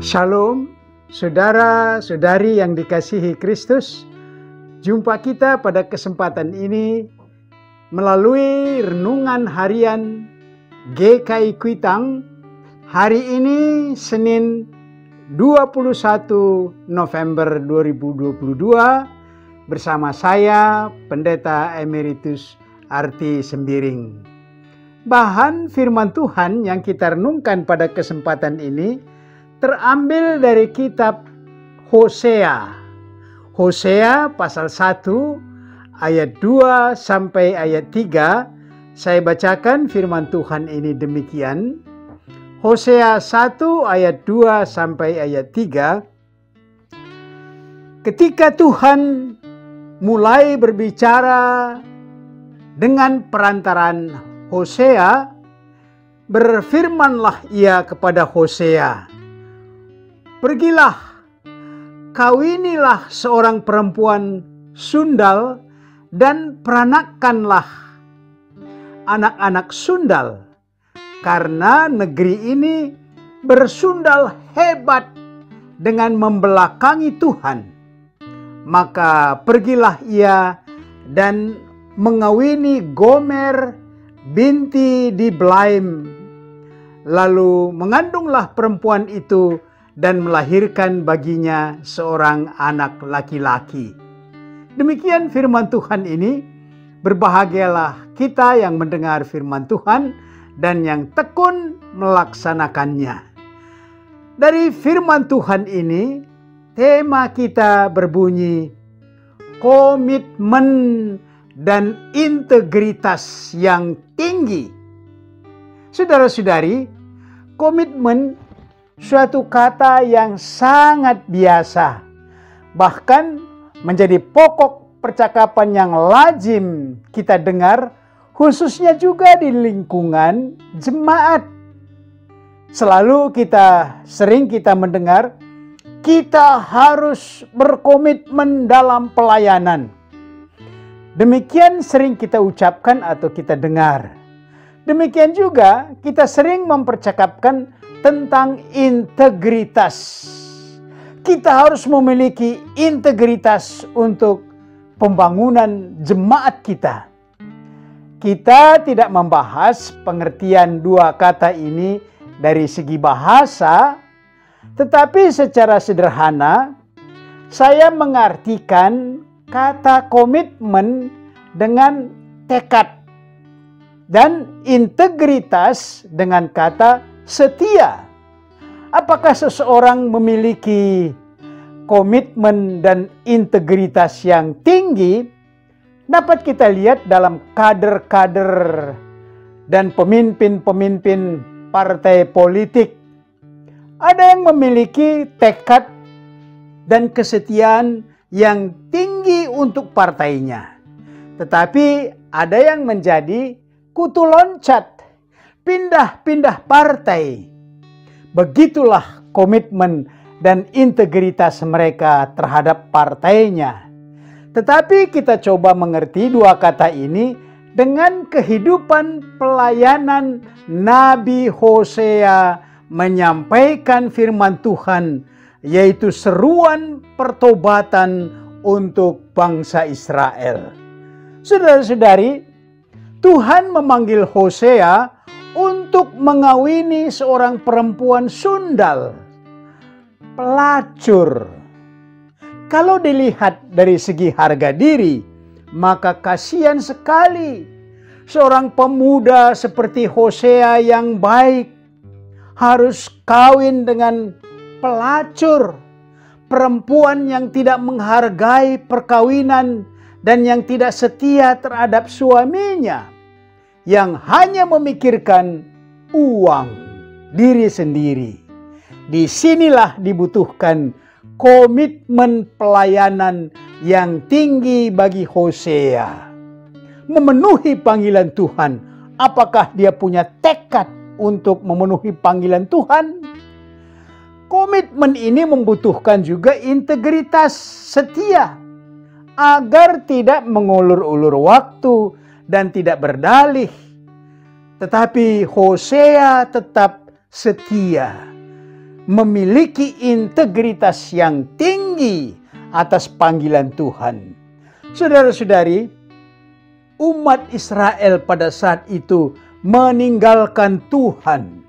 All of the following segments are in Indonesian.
Shalom, saudara-saudari yang dikasihi Kristus. Jumpa kita pada kesempatan ini melalui renungan harian GKI Kuitang. Hari ini Senin 21 November 2022 bersama saya Pendeta Emeritus Arti Sembiring. Bahan firman Tuhan yang kita renungkan pada kesempatan ini terambil dari kitab Hosea. Hosea pasal 1 ayat 2 sampai ayat 3. Saya bacakan firman Tuhan ini demikian. Hosea 1 ayat 2 sampai ayat 3. Ketika Tuhan mulai berbicara dengan perantaran Hosea, berfirmanlah ia kepada Hosea, "Pergilah, kawinilah seorang perempuan sundal dan peranakkanlah anak-anak sundal, karena negeri ini bersundal hebat dengan membelakangi Tuhan." Maka pergilah ia dan mengawini Gomer binti Diblaim. Lalu mengandunglah perempuan itu dan melahirkan baginya seorang anak laki-laki. Demikian firman Tuhan ini. Berbahagialah kita yang mendengar firman Tuhan dan yang tekun melaksanakannya. Dari firman Tuhan ini, tema kita berbunyi komitmen dan integritas yang tinggi. Saudara-saudari, komitmen suatu kata yang sangat biasa, bahkan menjadi pokok percakapan yang lazim kita dengar, khususnya juga di lingkungan jemaat. Sering kita mendengar, kita harus berkomitmen dalam pelayanan. Demikian sering kita ucapkan atau kita dengar. Demikian juga kita sering mempercakapkan tentang integritas. Kita harus memiliki integritas untuk pembangunan jemaat kita. Kita tidak membahas pengertian dua kata ini dari segi bahasa, tetapi secara sederhana saya mengartikan kata komitmen dengan tekad dan integritas dengan kata setia. Apakah seseorang memiliki komitmen dan integritas yang tinggi? Dapat kita lihat dalam kader-kader dan pemimpin-pemimpin partai politik. Ada yang memiliki tekad dan kesetiaan yang tinggi untuk partainya. Tetapi ada yang menjadi kutu loncat, pindah-pindah partai. Begitulah komitmen dan integritas mereka terhadap partainya. Tetapi kita coba mengerti dua kata ini dengan kehidupan pelayanan Nabi Hosea menyampaikan firman Tuhan, yaitu seruan pertobatan untuk bangsa Israel. Saudara-saudari, Tuhan memanggil Hosea untuk mengawini seorang perempuan sundal, pelacur. Kalau dilihat dari segi harga diri, maka kasihan sekali seorang pemuda seperti Hosea yang baik harus kawin dengan pelacur, perempuan yang tidak menghargai perkawinan dan yang tidak setia terhadap suaminya, yang hanya memikirkan uang diri sendiri. Disinilah dibutuhkan komitmen pelayanan yang tinggi bagi Hosea. Memenuhi panggilan Tuhan. Apakah dia punya tekad untuk memenuhi panggilan Tuhan? Komitmen ini membutuhkan juga integritas, setia, agar tidak mengulur-ulur waktu dan tidak berdalih. Tetapi Hosea tetap setia. memiliki integritas yang tinggi atas panggilan Tuhan. Saudara-saudari, umat Israel pada saat itu meninggalkan Tuhan.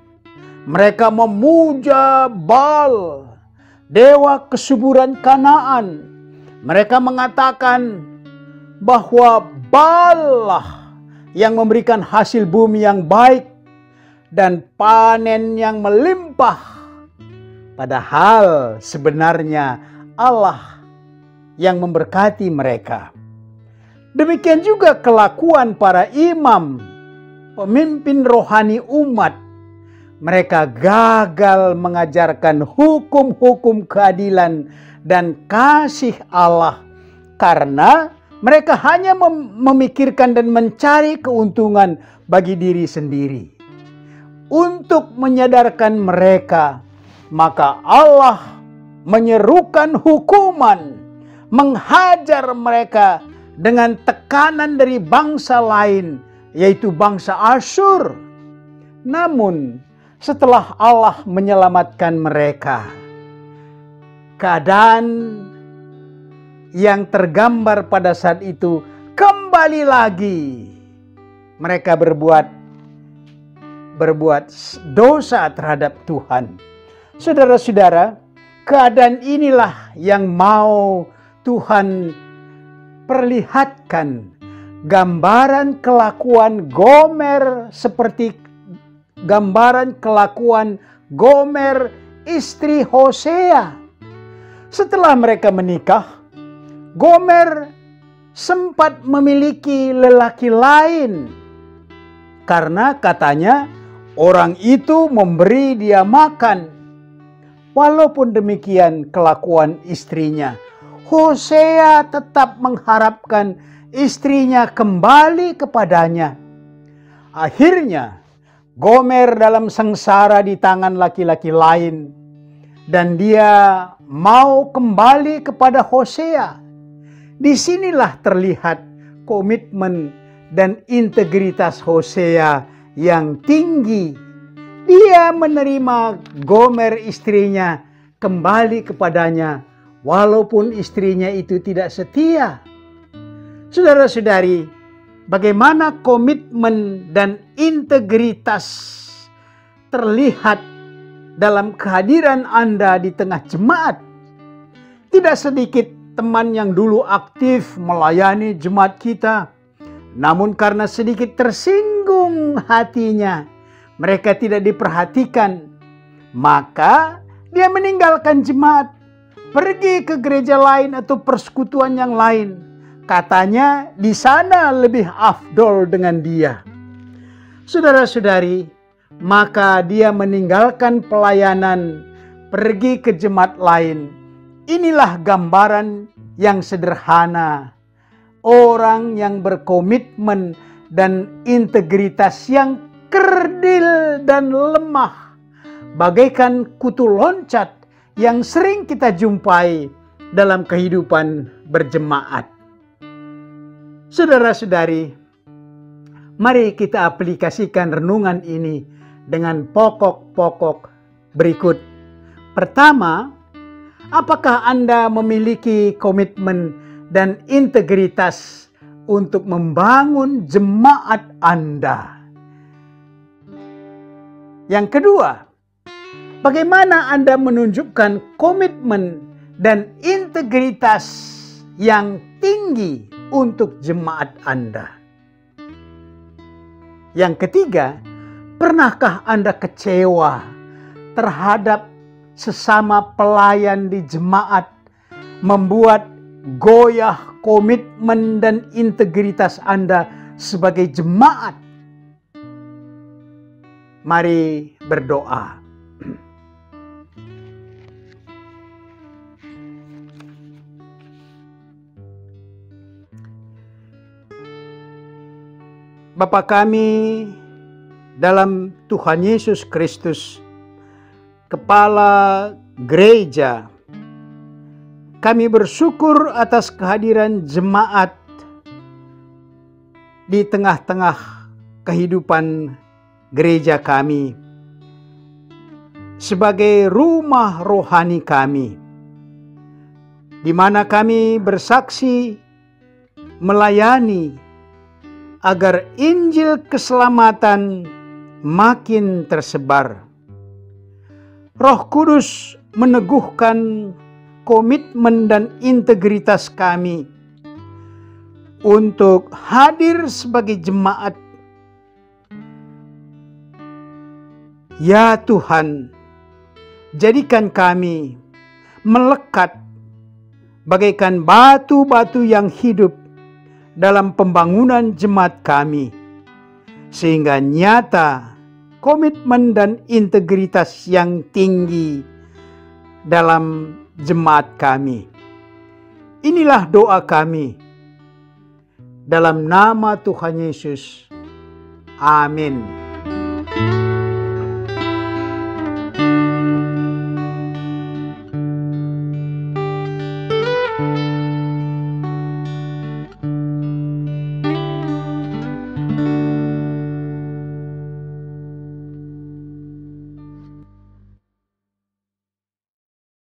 Mereka memuja Baal, dewa kesuburan Kanaan. Mereka mengatakan bahwa Baal lah yang memberikan hasil bumi yang baik dan panen yang melimpah. Padahal sebenarnya Allah yang memberkati mereka. Demikian juga kelakuan para imam, pemimpin rohani umat. Mereka gagal mengajarkan hukum-hukum keadilan dan kasih Allah karena mereka hanya memikirkan dan mencari keuntungan bagi diri sendiri. Untuk menyadarkan mereka, maka Allah menyerukan hukuman, menghajar mereka dengan tekanan dari bangsa lain, yaitu bangsa Asyur. Namun, setelah Allah menyelamatkan mereka, keadaan yang tergambar pada saat itu kembali lagi. Mereka berbuat dosa terhadap Tuhan. Saudara-saudara, keadaan inilah yang mau Tuhan perlihatkan. Gambaran kelakuan Gomer seperti gambaran kelakuan Gomer istri Hosea. Setelah mereka menikah, Gomer sempat memiliki lelaki lain karena katanya orang itu memberi dia makan. Walaupun demikian kelakuan istrinya, Hosea tetap mengharapkan istrinya kembali kepadanya. Akhirnya Gomer dalam sengsara di tangan laki-laki lain dan dia mau kembali kepada Hosea. Disinilah terlihat komitmen dan integritas Hosea yang tinggi. Dia menerima Gomer istrinya kembali kepadanya walaupun istrinya itu tidak setia. Saudara-saudari, bagaimana komitmen dan integritas terlihat dalam kehadiran Anda di tengah jemaat. Tidak sedikit teman yang dulu aktif melayani jemaat kita, namun karena sedikit tersinggung hatinya, mereka tidak diperhatikan, maka dia meninggalkan jemaat, pergi ke gereja lain atau persekutuan yang lain. Katanya di sana lebih afdol dengan dia. Saudara-saudari, maka dia meninggalkan pelayanan, pergi ke jemaat lain. Inilah gambaran yang sederhana. Orang yang berkomitmen dan integritas yang kerdil dan lemah, bagaikan kutu loncat yang sering kita jumpai dalam kehidupan berjemaat. Saudara-saudari, mari kita aplikasikan renungan ini dengan pokok-pokok berikut. Pertama, apakah Anda memiliki komitmen dan integritas untuk membangun jemaat Anda? Yang kedua, bagaimana Anda menunjukkan komitmen dan integritas yang tinggi untuk jemaat Anda? Yang ketiga, pernahkah Anda kecewa terhadap sesama pelayan di jemaat, membuat goyah komitmen dan integritas Anda sebagai jemaat? Mari berdoa. Bapa kami dalam Tuhan Yesus Kristus, Kepala Gereja, kami bersyukur atas kehadiran jemaat di tengah-tengah kehidupan gereja kami. sebagai rumah rohani kami, di mana kami bersaksi melayani agar Injil keselamatan makin tersebar. Roh Kudus meneguhkan komitmen dan integritas kami untuk hadir sebagai jemaat. Ya Tuhan, jadikan kami melekat bagaikan batu-batu yang hidup dalam pembangunan jemaat kami, sehingga nyata komitmen dan integritas yang tinggi dalam jemaat kami. Inilah doa kami dalam nama Tuhan Yesus. Amin.